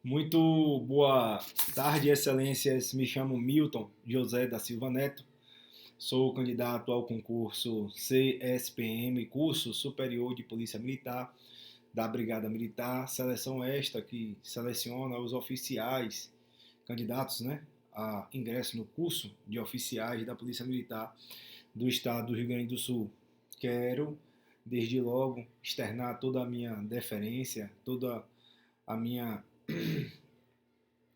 Muito boa tarde, excelências. Me chamo Milton José da Silva Neto. Sou candidato ao concurso CSPM, Curso Superior de Polícia Militar, da Brigada Militar. Seleção esta que seleciona os oficiais, candidatos, a ingresso no curso de oficiais da Polícia Militar do Estado do Rio Grande do Sul. Quero, desde logo, externar toda a minha deferência, toda a minha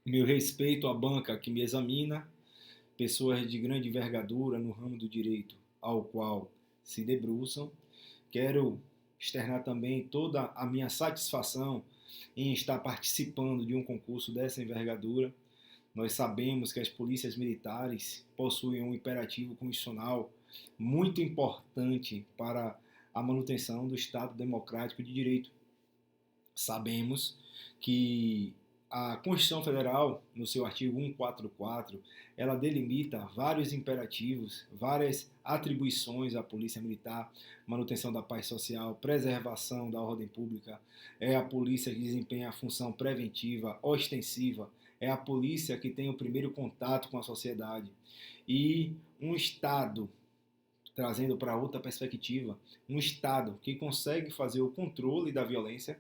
meu respeito à banca que me examina, pessoas de grande envergadura no ramo do direito ao qual se debruçam. Quero externar também toda a minha satisfação em estar participando de um concurso dessa envergadura. Nós sabemos que as polícias militares possuem um imperativo constitucional muito importante para a manutenção do Estado democrático de direito. Sabemos que a Constituição Federal, no seu artigo 144, ela delimita vários imperativos, várias atribuições à Polícia Militar: manutenção da paz social, preservação da ordem pública, é a polícia que desempenha a função preventiva, ostensiva, é a polícia que tem o primeiro contato com a sociedade. E um Estado, trazendo para outra perspectiva, um Estado que consegue fazer o controle da violência,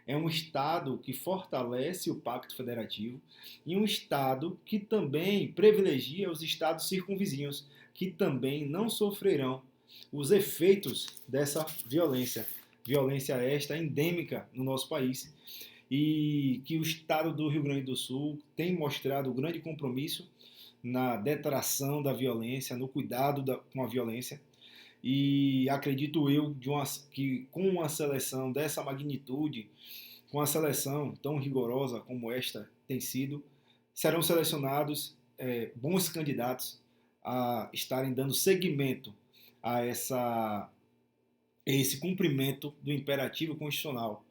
é um Estado que fortalece o Pacto Federativo e um Estado que também privilegia os Estados circunvizinhos, que também não sofrerão os efeitos dessa violência. Violência esta endêmica no nosso país, e que o Estado do Rio Grande do Sul tem mostrado um grande compromisso na detração da violência, no cuidado com a violência. E acredito eu que com uma seleção dessa magnitude, com a seleção tão rigorosa como esta tem sido, serão selecionados bons candidatos a estarem dando seguimento a esse cumprimento do imperativo constitucional.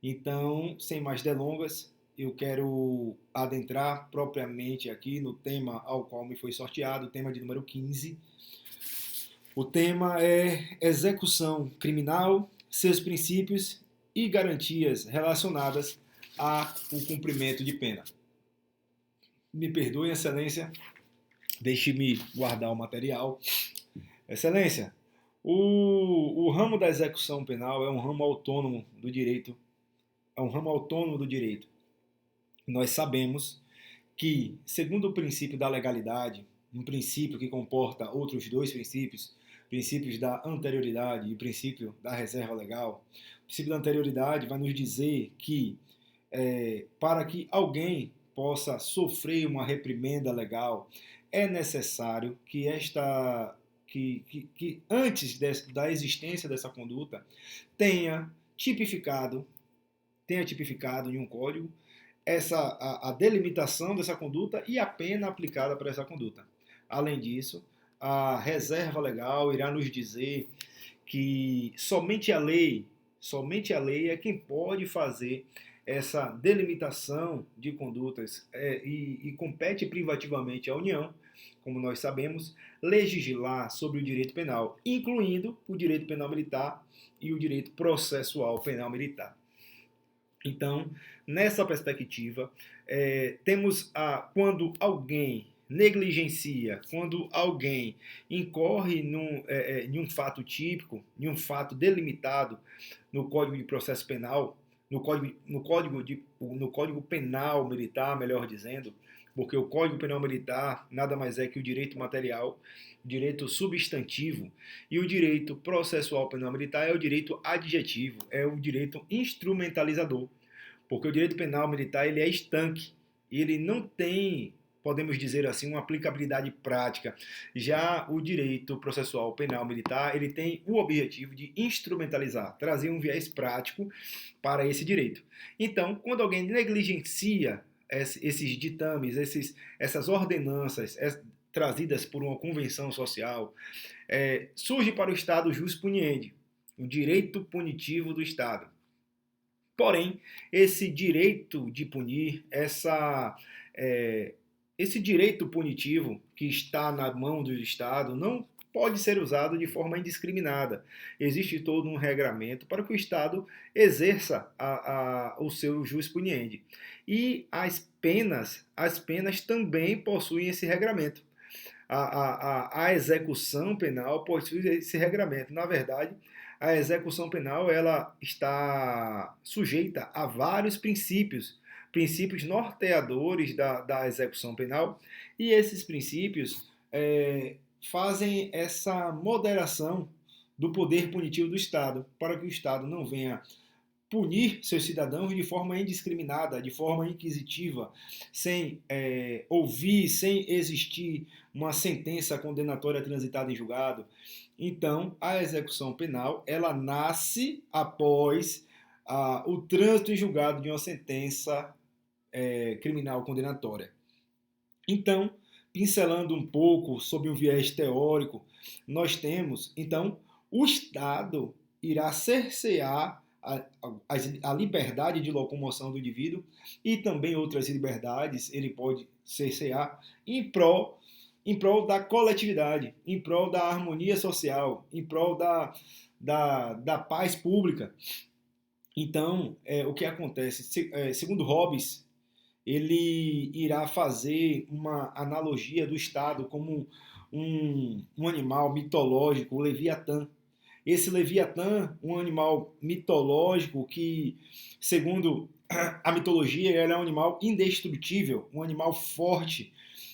Então, sem mais delongas, eu quero adentrar propriamente aqui no tema ao qual me foi sorteado, o tema de número 15. O tema é execução criminal, seus princípios e garantias relacionadas ao cumprimento de pena. Me perdoe, excelência, deixe-me guardar o material. Excelência, o ramo da execução penal é um ramo autônomo do direito. Nós sabemos que, segundo o princípio da legalidade, um princípio que comporta outros dois princípios da anterioridade e o princípio da reserva legal. O princípio da anterioridade vai nos dizer que, para que alguém possa sofrer uma reprimenda legal, é necessário que antes da existência dessa conduta tenha tipificado em um código a delimitação dessa conduta e a pena aplicada para essa conduta. Além disso, a reserva legal irá nos dizer que somente a lei é quem pode fazer essa delimitação de condutas e compete privativamente à União, como nós sabemos, legislar sobre o direito penal, incluindo o direito penal militar e o direito processual penal militar. Então, nessa perspectiva, temos quando alguém negligencia, quando alguém incorre em um fato típico, em um fato delimitado no Código de Processo Penal, no Código Penal Militar, melhor dizendo, porque o Código Penal Militar nada mais é que o direito material, o direito substantivo, e o direito processual penal militar é o direito adjetivo, é o direito instrumentalizador, porque o direito penal militar ele é estanque, ele não tem, podemos dizer assim, uma aplicabilidade prática. Já o direito processual penal militar, ele tem o objetivo de instrumentalizar, trazer um viés prático para esse direito. Então, quando alguém negligencia esses ditames, essas ordenanças trazidas por uma convenção social, surge para o Estado jus puniendi, o direito punitivo do Estado. Porém, esse direito de punir, esse direito punitivo que está na mão do Estado, não pode ser usado de forma indiscriminada. Existe todo um regramento para que o Estado exerça o seu jus puniendi. E as penas também possuem esse regramento. A execução penal possui esse regramento. Na verdade, a execução penal ela está sujeita a vários princípios norteadores da execução penal, e esses princípios fazem essa moderação do poder punitivo do Estado, para que o Estado não venha punir seus cidadãos de forma indiscriminada, de forma inquisitiva, sem ouvir, sem existir uma sentença condenatória transitada em julgado. Então, a execução penal, ela nasce após o trânsito em julgado de uma sentença criminal condenatória. Então, pincelando um pouco sobre um viés teórico, nós temos, então, o Estado irá cercear a liberdade de locomoção do indivíduo e também outras liberdades ele pode cercear em prol da coletividade, em prol da harmonia social, em prol da paz pública. Então, o que acontece? Segundo Hobbes, ele irá fazer uma analogia do Estado como um animal mitológico, o Leviatã. Esse Leviatã, um animal mitológico que, segundo a mitologia, ele é um animal indestrutível, um animal forte.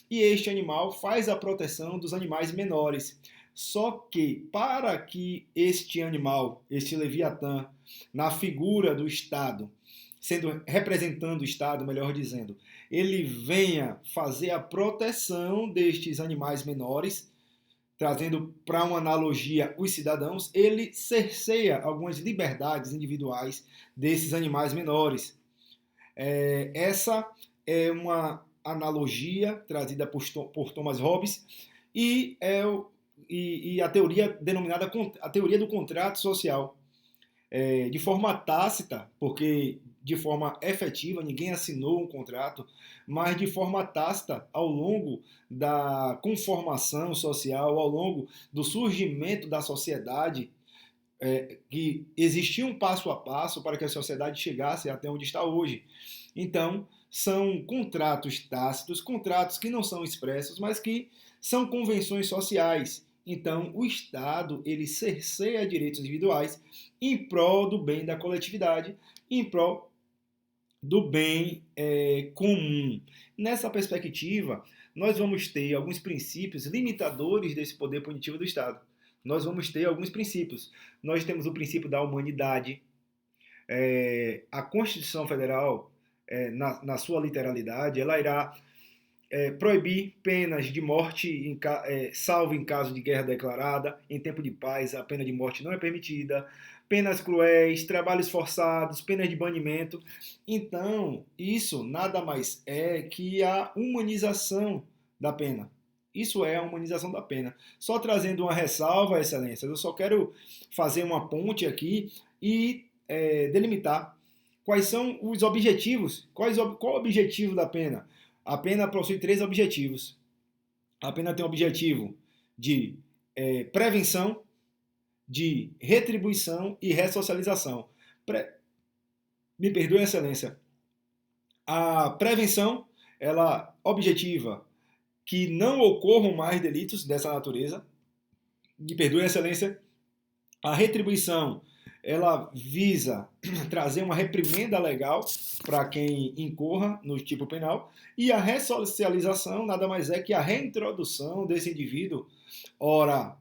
E este animal faz a proteção dos animais menores. Só que, para que este animal, este Leviatã, na figura do Estado, representando o Estado, melhor dizendo, ele venha fazer a proteção destes animais menores, trazendo para uma analogia os cidadãos, ele cerceia algumas liberdades individuais desses animais menores. Essa é uma analogia trazida por Thomas Hobbes e a teoria denominada a teoria do contrato social. De forma tácita, porque de forma efetiva ninguém assinou um contrato, mas de forma tácita, ao longo da conformação social, ao longo do surgimento da sociedade, que existia um passo a passo para que a sociedade chegasse até onde está hoje. Então, são contratos tácitos, contratos que não são expressos, mas que são convenções sociais. Então, o Estado, ele cerceia direitos individuais em prol do bem da coletividade, em prol do bem comum. Nessa perspectiva, nós vamos ter alguns princípios limitadores desse poder punitivo do Estado. Nós vamos ter alguns princípios. Nós temos o princípio da humanidade. A Constituição Federal, na sua literalidade, ela irá proibir penas de morte, salvo em caso de guerra declarada. Em tempo de paz, a pena de morte não é permitida. Penas cruéis, trabalhos forçados, penas de banimento. Então, isso nada mais é que a humanização da pena. Isso é a humanização da pena. Só trazendo uma ressalva, Excelência, eu só quero fazer uma ponte aqui e delimitar quais são os objetivos. Qual o objetivo da pena? A pena possui 3 objetivos. A pena tem o objetivo de prevenção, de retribuição e ressocialização. Me perdoe, Excelência. A prevenção, ela objetiva que não ocorram mais delitos dessa natureza. Me perdoe, Excelência. A retribuição, ela visa trazer uma reprimenda legal para quem incorra no tipo penal, e a ressocialização nada mais é que a reintrodução desse indivíduo, ora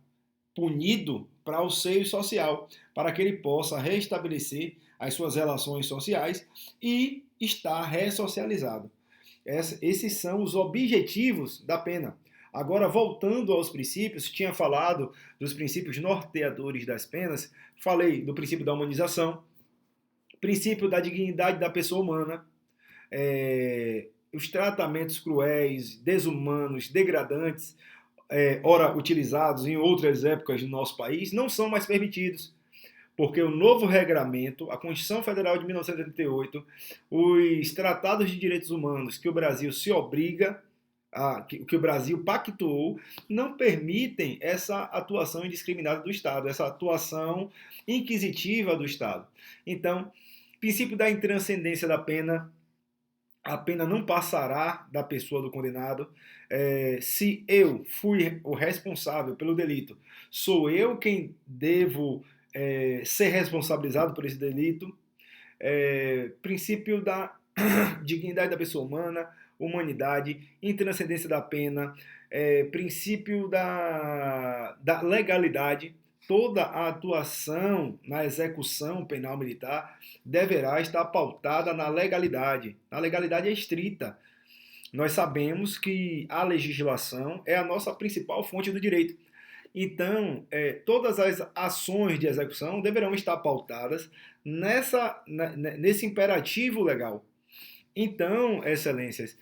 punido, para o seio social, para que ele possa restabelecer as suas relações sociais e estar ressocializado. Esses são os objetivos da pena. Agora, voltando aos princípios, tinha falado dos princípios norteadores das penas, falei do princípio da humanização, princípio da dignidade da pessoa humana, os tratamentos cruéis, desumanos, degradantes, ora utilizados em outras épocas do nosso país, não são mais permitidos, porque o novo regramento, a Constituição Federal de 1988, os tratados de direitos humanos que o Brasil se obriga que o Brasil pactuou, não permitem essa atuação indiscriminada do Estado, essa atuação inquisitiva do Estado. Então, princípio da intranscendência da pena, a pena não passará da pessoa do condenado. Se eu fui o responsável pelo delito, sou eu quem devo ser responsabilizado por esse delito. Princípio da dignidade da pessoa humana, humanidade, intranscendência da pena, princípio da legalidade. Toda a atuação na execução penal militar deverá estar pautada na legalidade. A legalidade é estrita. Nós sabemos que a legislação é a nossa principal fonte do direito. Então, todas as ações de execução deverão estar pautadas nesse imperativo legal. Então, excelências,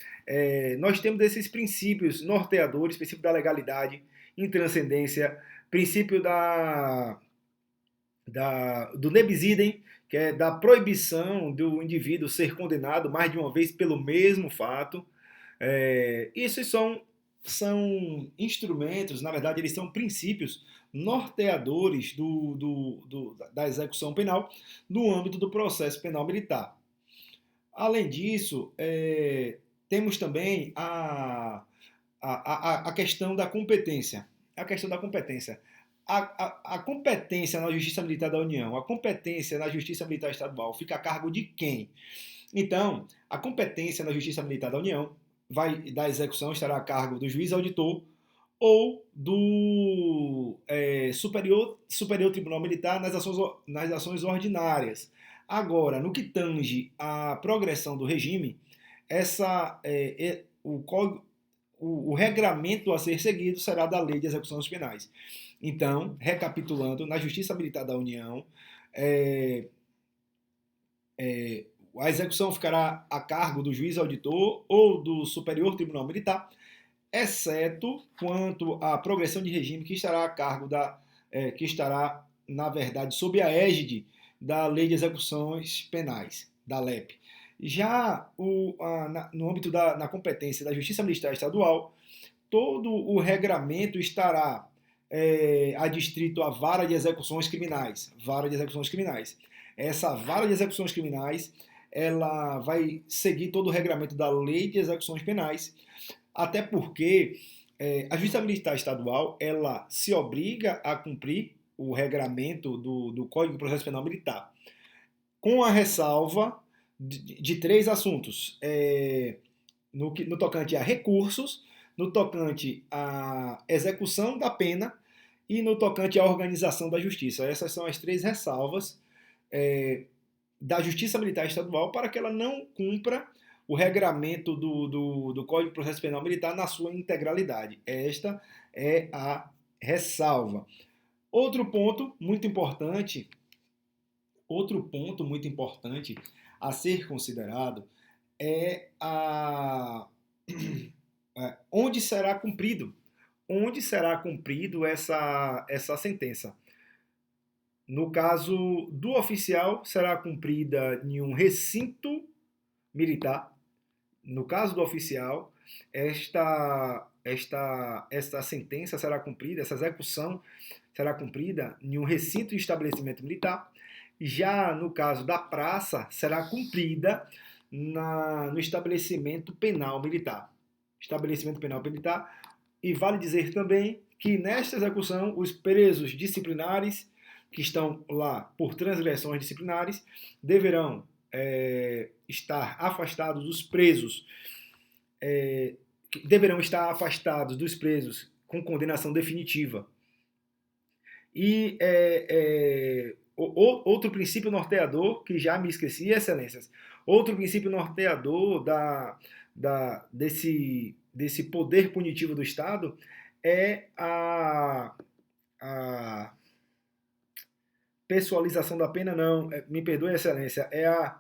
nós temos esses princípios norteadores, princípio da legalidade, intranscendência, princípio do nebis idem, que é da proibição do indivíduo ser condenado mais de uma vez pelo mesmo fato. Isso são instrumentos, na verdade, eles são princípios norteadores da execução penal no âmbito do processo penal militar. Além disso, temos também a questão da competência. A questão da competência. A competência na Justiça Militar da União, a competência na Justiça Militar Estadual fica a cargo de quem? Então, a competência na Justiça Militar da União da execução estará a cargo do juiz auditor ou do Superior Tribunal Militar nas ações ordinárias. Agora, no que tange à progressão do regime, o regramento a ser seguido será da Lei de Execuções Penais. Então, recapitulando, na Justiça Militar da União, a execução ficará a cargo do juiz auditor ou do Superior Tribunal Militar, exceto quanto à progressão de regime que estará a cargo que estará, na verdade, sob a égide da Lei de Execuções Penais, da LEP. Já no âmbito na competência da Justiça Militar Estadual, todo o regramento estará adstrito à Vara de Execuções Criminais. Vara de Execuções Criminais. Essa Vara de Execuções Criminais, ela vai seguir todo o regramento da Lei de Execuções Penais, até porque a Justiça Militar Estadual, ela se obriga a cumprir o regramento do Código de Processo Penal Militar, com a ressalva de 3 assuntos, no tocante a recursos, no tocante à execução da pena e no tocante à organização da justiça. Essas são as 3 ressalvas da Justiça Militar Estadual para que ela não cumpra o regramento do Código de Processo Penal Militar na sua integralidade. Esta é a ressalva. Outro ponto muito importante a ser considerado é onde será cumprido essa sentença. No caso do oficial, será cumprida em um recinto militar. No caso do oficial, esta sentença será cumprida, essa execução será cumprida em um recinto de estabelecimento militar. Já no caso da praça, será cumprida no estabelecimento penal militar. Estabelecimento penal militar. E vale dizer também que nesta execução, os presos disciplinares que estão lá por transgressões disciplinares deverão estar afastados dos presos, com condenação definitiva. E outro princípio norteador, que já me esqueci, excelências, outro princípio norteador desse poder punitivo do Estado é a pessoalização da pena, não, me perdoe, excelência, é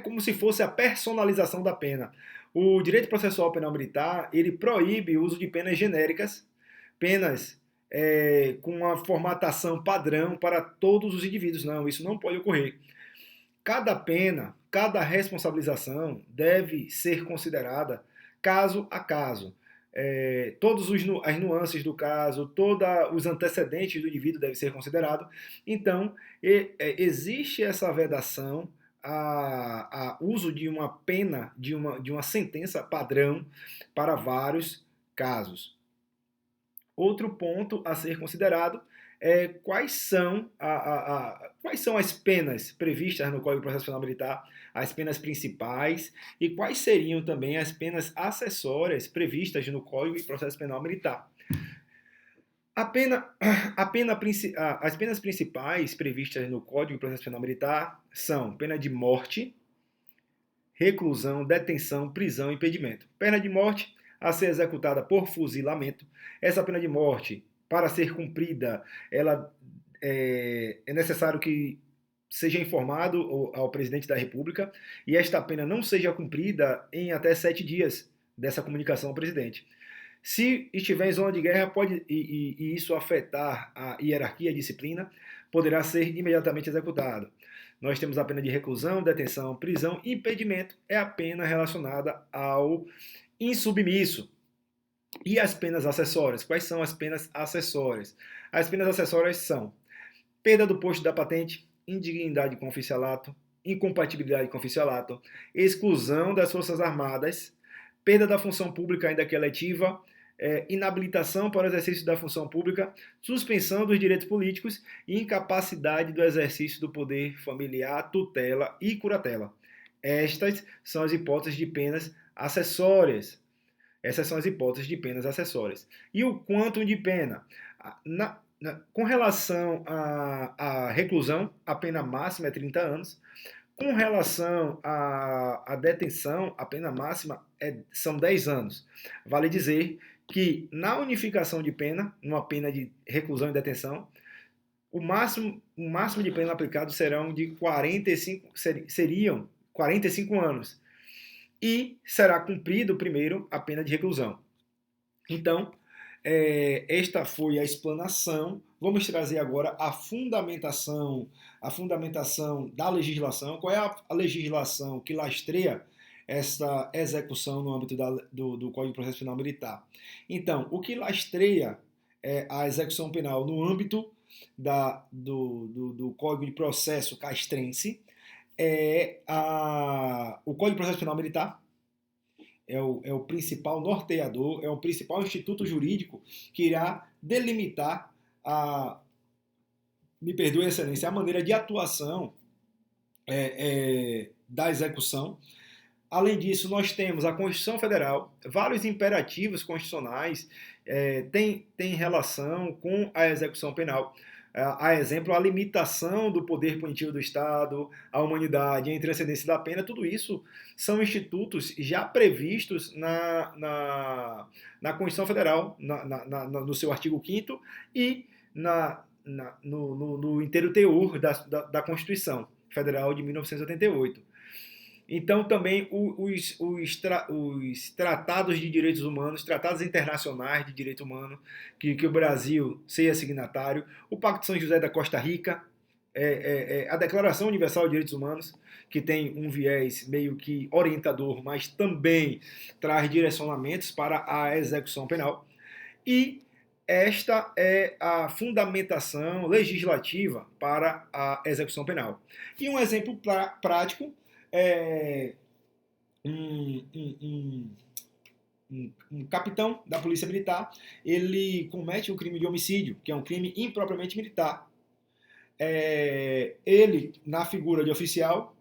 como se fosse a personalização da pena. O direito processual penal militar, ele proíbe o uso de penas genéricas, penas com uma formatação padrão para todos os indivíduos. Não, isso não pode ocorrer. Cada pena cada responsabilização deve ser considerada caso a caso. Todas as nuances do caso, todos os antecedentes do indivíduo devem ser considerados. Então, existe essa vedação a uso de uma pena, de uma sentença padrão para vários casos. Outro ponto a ser considerado é quais são as penas previstas no Código de Processo Penal Militar, as penas principais, e quais seriam também as penas acessórias previstas no Código de Processo Penal Militar. As penas principais previstas no Código de Processo Penal Militar são pena de morte, reclusão, detenção, prisão e impedimento. Pena de morte a ser executada por fuzilamento. Essa pena de morte, para ser cumprida, ela é necessário que seja informado ao presidente da República e esta pena não seja cumprida em até 7 dias dessa comunicação ao presidente. Se estiver em zona de guerra e isso afetar a hierarquia e a disciplina, poderá ser imediatamente executado. Nós temos a pena de reclusão, detenção, prisão. Impedimento é a pena relacionada ao insubmisso. E as penas acessórias? Quais são as penas acessórias? As penas acessórias são perda do posto da patente, indignidade com oficialato, incompatibilidade com oficialato, exclusão das Forças Armadas, perda da função pública ainda que eletiva, inabilitação para o exercício da função pública, suspensão dos direitos políticos e incapacidade do exercício do poder familiar, tutela e curatela. Estas são as hipóteses de penas acessórias. Essas são as hipóteses de penas acessórias. E o quantum de pena? Com relação à reclusão, a pena máxima é 30 anos. Com relação à detenção, a pena máxima são 10 anos. Vale dizer que na unificação de pena, numa pena de reclusão e detenção, o máximo de pena aplicado seriam 45 anos. E será cumprido primeiro a pena de reclusão. Então, esta foi a explanação. Vamos trazer agora a fundamentação da legislação. Qual é a legislação que lastreia essa execução no âmbito do Código de Processo Penal Militar? Então, o que lastreia a execução penal no âmbito do Código de Processo castrense é o Código de Processo Penal Militar. É o principal norteador, é o principal instituto jurídico que irá delimitar me perdoe, Excelência, a maneira de atuação da execução. Além disso, nós temos a Constituição Federal, vários imperativos constitucionais têm relação com a execução penal. A exemplo, a limitação do poder punitivo do Estado, a humanidade, a intranscendência da pena, tudo isso são institutos já previstos na Constituição Federal, no seu artigo 5º e no inteiro teor da Constituição Federal de 1988. Então, também os tratados de direitos humanos, tratados internacionais de direito humano, que o Brasil seja signatário, o Pacto de São José da Costa Rica, a Declaração Universal de Direitos Humanos, que tem um viés meio que orientador, mas também traz direcionamentos para a execução penal. E esta é a fundamentação legislativa para a execução penal. E um exemplo prático um capitão da Polícia Militar, ele comete um crime de homicídio, que é um crime impropriamente militar. Ele, na figura de oficial,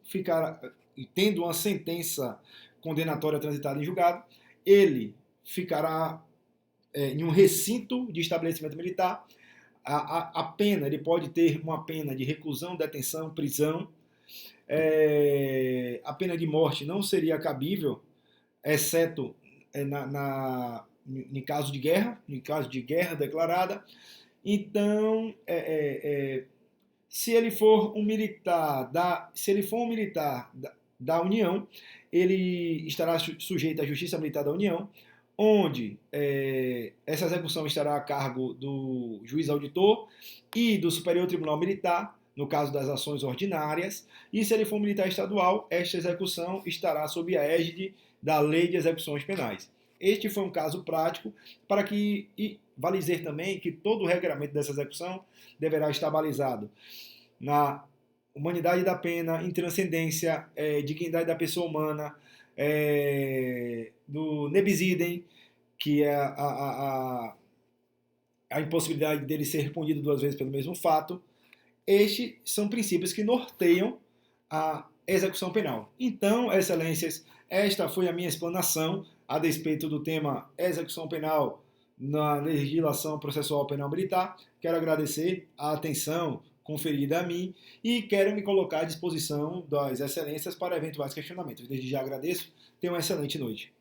tendo uma sentença condenatória transitada em julgado, ele ficará em um recinto de estabelecimento militar. A pena, ele pode ter uma pena de reclusão, detenção, prisão. A pena de morte não seria cabível, exceto em caso de guerra, declarada. Então, se ele for um militar da União, ele estará sujeito à Justiça Militar da União, onde essa execução estará a cargo do juiz auditor e do Superior Tribunal Militar, no caso das ações ordinárias, e se ele for militar estadual, esta execução estará sob a égide da Lei de Execuções Penais. Este foi um caso prático para que, e vale dizer também que todo o regramento dessa execução deverá estar balizado na humanidade da pena, intranscendência, dignidade da pessoa humana, do nebis idem, que é a impossibilidade dele ser respondido duas vezes pelo mesmo fato. Estes são princípios que norteiam a execução penal. Então, excelências, esta foi a minha explanação a despeito do tema execução penal na legislação processual penal militar. Quero agradecer a atenção conferida a mim e quero me colocar à disposição das excelências para eventuais questionamentos. Desde já agradeço. Tenha uma excelente noite.